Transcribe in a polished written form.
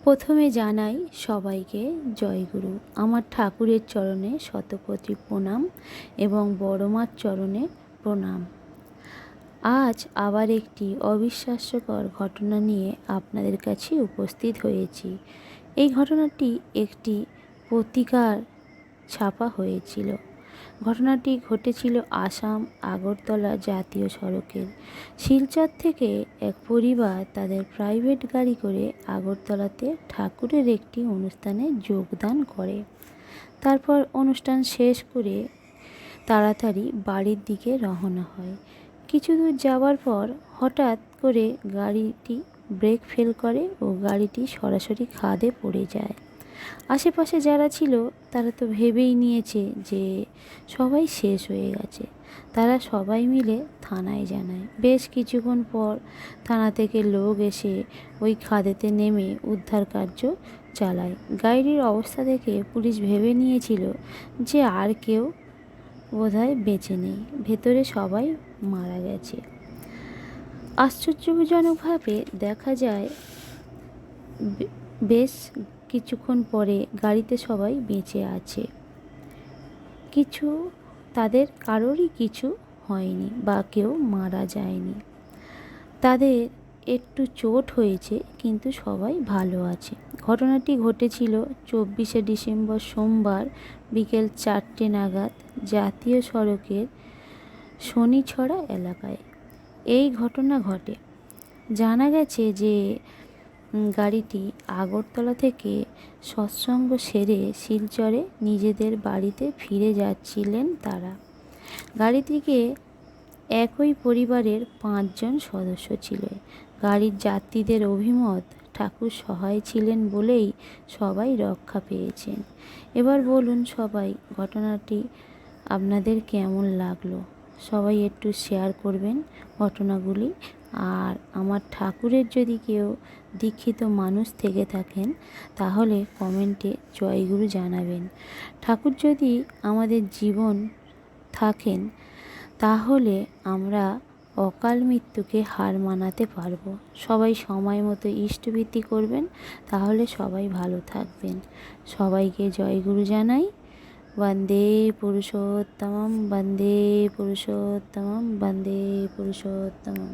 প্রথমে জানাই সবাইকে জয়গুরু। আমার ঠাকুরের চরণে শতকোটি প্রণাম এবং বড় মার চরণে প্রণাম। আজ আবার একটি অবিশ্বাস্যকর ঘটনা নিয়ে আপনাদের কাছে উপস্থিত হয়েছি। এই ঘটনাটি একটি পত্রিকার ছাপা হয়েছিল। ঘটনাটি ঘটেছিল আসাম আগরতলা জাতীয় সড়কের। শিলচর থেকে এক পরিবার তাদের প্রাইভেট গাড়ি করে আগরতলাতে ঠাকুরের একটি অনুষ্ঠানে যোগদান করে। তারপর অনুষ্ঠান শেষ করে তাড়াতাড়ি বাড়ির দিকে রওনা হয়। কিছু দূর যাওয়ার পর হঠাৎ করে গাড়িটি ব্রেক ফেল করে ও গাড়িটি সরাসরি খাদে পড়ে যায়। আশেপাশে যারা ছিল তারা তো ভেবেই নিয়েছে যে সবাই শেষ হয়ে গেছে। তারা সবাই মিলে থানায় জানায়। বেশ কিছুক্ষণ পর থানা থেকে লোক এসে ওই খাদেতে নেমে উদ্ধার কার্য চালায়। গাড়ির অবস্থা দেখে পুলিশ ভেবে নিয়েছিল যে আর কেউ বোধহয় বেঁচে নেই, ভেতরে সবাই মারা গেছে। আশ্চর্যজনকভাবে দেখা যায় বেশ কিছুক্ষণ পরে গাড়িতে সবাই বেঁচে আছে। তাদের কারোরই কিছু হয়নি বা কেউ মারা যায়নি। তাদের একটু চোট হয়েছে, কিন্তু সবাই ভালো আছে। ঘটনাটি ঘটেছিল 24শে ডিসেম্বর সোমবার বিকেল 4টে নাগাদ জাতীয় সড়কের শনিছড়া এলাকায় এই ঘটনা ঘটে। জানা গেছে যে গাড়িটি আগরতলা থেকে সৎসঙ্গ সেরে শিলচরে নিজেদের বাড়িতে ফিরে যাচ্ছিলেন তারা। গাড়িটিতে একই পরিবারের 5 জন সদস্য ছিল। গাড়ির যাত্রীদের অভিমত ঠাকুর সহায় ছিলেন বলেই সবাই রক্ষা পেয়েছেন। এবার বলুন সবাই, ঘটনাটি আপনাদের কেমন লাগলো? সবাই একটু শেয়ার করবেন ঘটনাগুলি। আর আমার ঠাকুরের যদি কেউ দীক্ষিত মানুষ থেকে থাকেন তাহলে কমেন্টে জয়গুরু জানাবেন। ঠাকুর যদি আমাদের জীবন থাকেন তাহলে আমরা অকাল মৃত্যুকে হার মানাতে পারবো। সবাই সময় মতো ইষ্টবৃত্তি করবেন, তাহলে সবাই ভালো থাকবেন। সবাইকে জয়গুরু জানাই। বন্দে পুরুষোত্তমম, বন্দে পুরুষোত্তমম, বন্দে পুরুষোত্তমম।